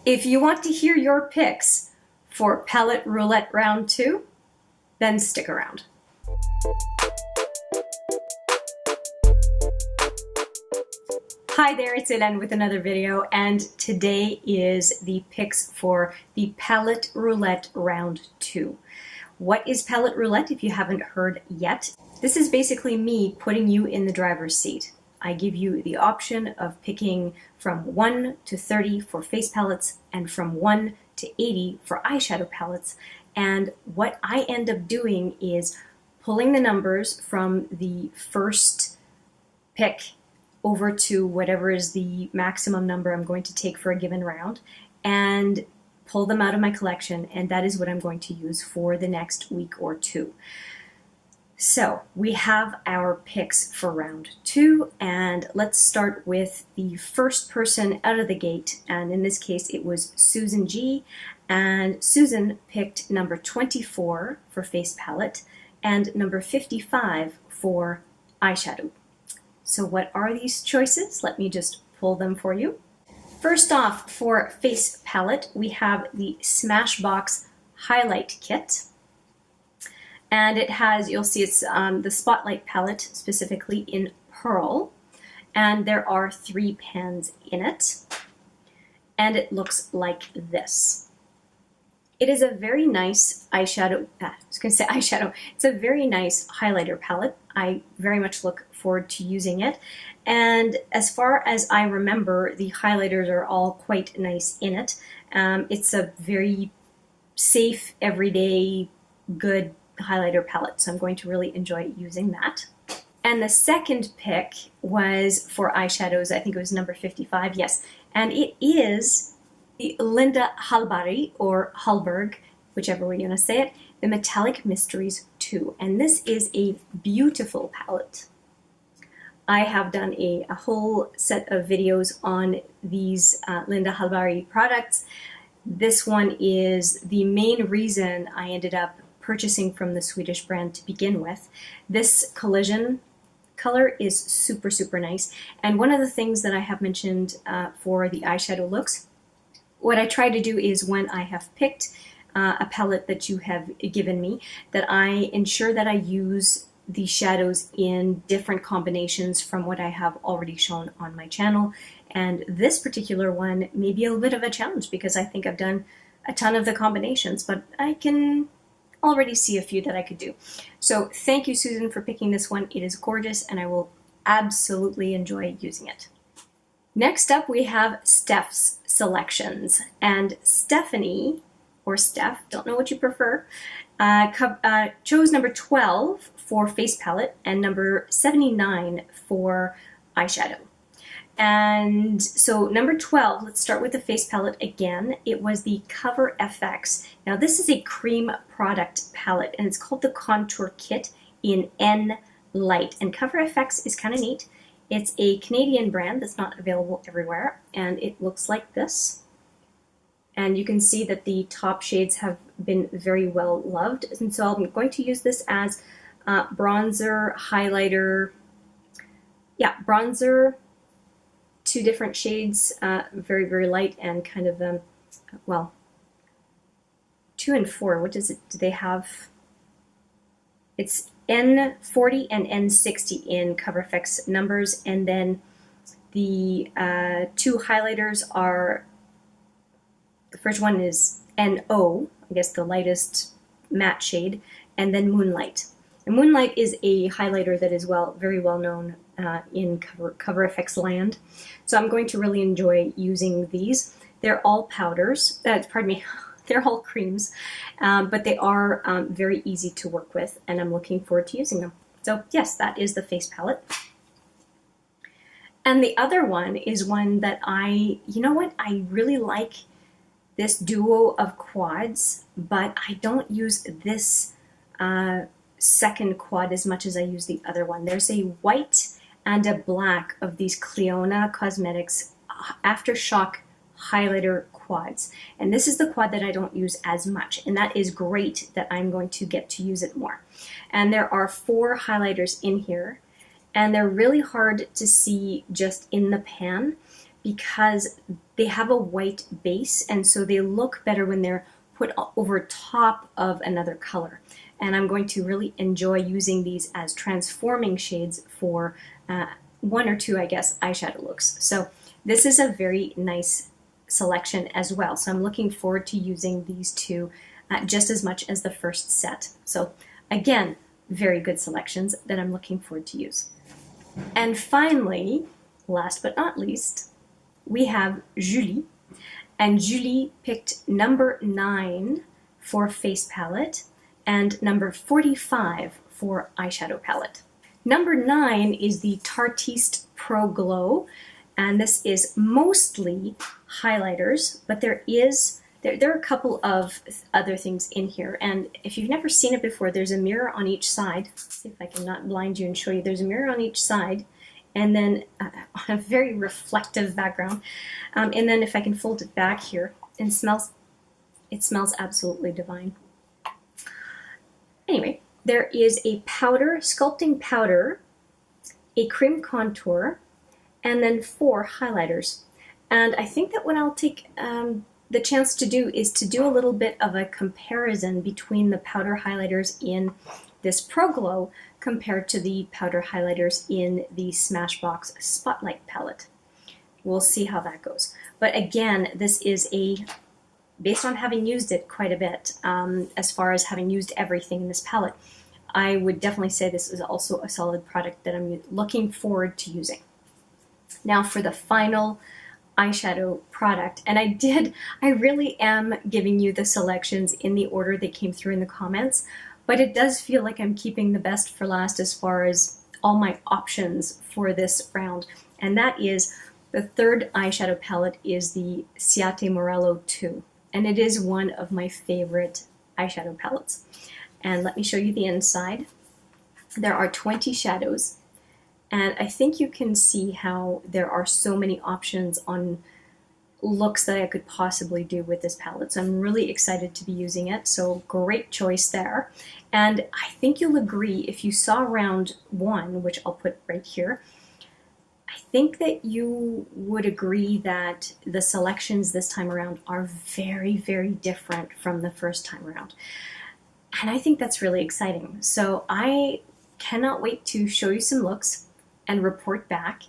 If you want to hear your picks for Palette Roulette Round 2, then stick around. Hi there, it's Hélène with another video, and today is the picks for the Palette Roulette Round 2. What is Palette Roulette if you haven't heard yet? This is basically me putting you in the driver's seat. I give you the option of picking from 1 to 30 for face palettes and from 1 to 80 for eyeshadow palettes. And what I end up doing is pulling the numbers from the first pick over to whatever is the maximum number I'm going to take for a given round and pull them out of my collection, and that is what I'm going to use for the next week or two. So we have our picks for round 2, and let's start with the first person out of the gate, and in this case it was Susan G, and Susan picked number 24 for face palette and number 55 for eyeshadow. So what are these choices? Let me just pull them for you. First off, for face palette, we have the Smashbox Highlight Kit. And it has, you'll see it's the Spotlight palette, specifically in Pearl. And there are 3 pans in it. And it looks like this. It is a very nice eyeshadow, it's a very nice highlighter palette. I very much look forward to using it. And as far as I remember, the highlighters are all quite nice in it. It's a very safe, everyday, good highlighter palette, so I'm going to really enjoy using that. And the second pick was for eyeshadows. I think it was number 55, yes. And it is the Linda Hallberg, or Hallberg, whichever way you want to say it, the Metallic Mysteries 2. And this is a beautiful palette. I have done a whole set of videos on these Linda Hallberg products. This one is the main reason I ended up purchasing from the Swedish brand to begin with. This collision color is super, super nice. And one of the things that I have mentioned for the eyeshadow looks, what I try to do is when I have picked a palette that you have given me, that I ensure that I use the shadows in different combinations from what I have already shown on my channel. And this particular one may be a little bit of a challenge because I think I've done a ton of the combinations, but I can already see a few that I could do. So thank you, Susan, for picking this one. It is gorgeous and I will absolutely enjoy using it. Next up, we have Steph's selections, and Stephanie, or Steph, don't know what you prefer, chose number 12 for face palette and number 79 for eyeshadow. And so number 12, let's start with the face palette again. It was the Cover FX. Now this is a cream product palette and it's called the Contour Kit in N Light. And Cover FX is kind of neat. It's a Canadian brand that's not available everywhere, and it looks like this. And you can see that the top shades have been very well loved. And so I'm going to use this as bronzer, highlighter, bronzer, 2 different shades, very, very light, and kind of, well, 2 and 4, what does it, do they have? It's N40 and N60 in Cover FX numbers, and then the 2 highlighters are, the first one is NO, I guess the lightest matte shade, and then Moonlight. And Moonlight is a highlighter that is very well known in Cover FX land. So I'm going to really enjoy using these. They're all powders, pardon me, they're all creams, but they are very easy to work with, and I'm looking forward to using them. So yes, that is the face palette. And the other one is one that I really like this duo of quads, but I don't use this second quad as much as I use the other one. There's a white and a black of these Clionadh Cosmetics Aftershock highlighter quads, and this is the quad that I don't use as much, and that is great that I'm going to get to use it more. And there are 4 highlighters in here, and they're really hard to see just in the pan, because they have a white base, and so they look better when they're put over top of another color. And I'm going to really enjoy using these as transforming shades for one or two, I guess, eyeshadow looks. So this is a very nice selection as well. So I'm looking forward to using these two just as much as the first set. So again, very good selections that I'm looking forward to use. And finally, last but not least, we have Julie. And Julie picked number 9 for face palette and number 45 for eyeshadow palette. Number 9 is the Tartiste Pro Glow, and this is mostly highlighters, but there are a couple of other things in here. And if you've never seen it before, there's a mirror on each side. Let's see if I can not blind you and show you. There's a mirror on each side, and then a very reflective background. And then if I can fold it back here, and it smells absolutely divine. Anyway, there is a powder, sculpting powder, a cream contour, and then 4 highlighters. And I think that what I'll take the chance to do is to do a little bit of a comparison between the powder highlighters in this Pro Glow compared to the powder highlighters in the Smashbox Spotlight palette. We'll see how that goes. But again, this is based on having used it quite a bit, as far as having used everything in this palette, I would definitely say this is also a solid product that I'm looking forward to using. Now for the final eyeshadow product, and I really am giving you the selections in the order they came through in the comments, but it does feel like I'm keeping the best for last as far as all my options for this round, and that is the third eyeshadow palette is the Ciate Morello 2, and it is one of my favorite eyeshadow palettes. And let me show you the inside. There are 20 shadows, and I think you can see how there are so many options on looks that I could possibly do with this palette. So I'm really excited to be using it, so great choice there. And I think you'll agree, if you saw round 1, which I'll put right here, I think that you would agree that the selections this time around are very, very different from the first time around. And I think that's really exciting. So I cannot wait to show you some looks and report back,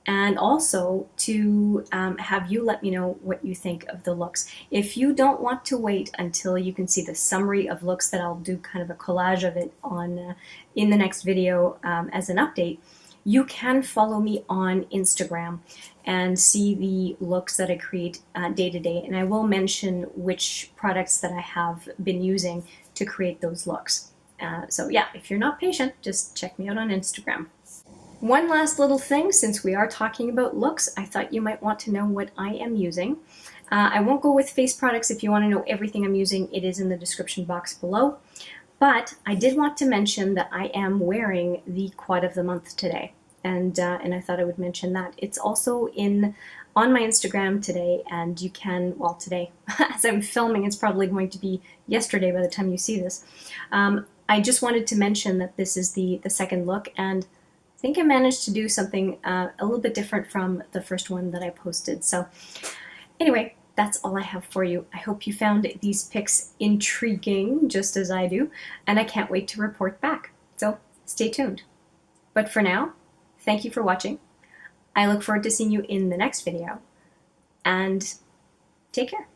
and also to have you let me know what you think of the looks. If you don't want to wait until you can see the summary of looks that I'll do kind of a collage of it on in the next video as an update, you can follow me on Instagram and see the looks that I create day to day, and I will mention which products that I have been using to create those looks. So yeah, if you're not patient, just check me out on Instagram. One last little thing, since we are talking about looks, I thought you might want to know what I am using. I won't go with face products. If you want to know everything I'm using, it is in the description box below. But I did want to mention that I am wearing the Quad of the Month today, and I thought I would mention that. It's also on my Instagram today, and you can, well, today, as I'm filming, it's probably going to be yesterday by the time you see this. I just wanted to mention that this is the second look, and I think I managed to do something a little bit different from the first one that I posted. So anyway, that's all I have for you. I hope you found these picks intriguing, just as I do, and I can't wait to report back. So stay tuned. But for now, thank you for watching. I look forward to seeing you in the next video, and take care.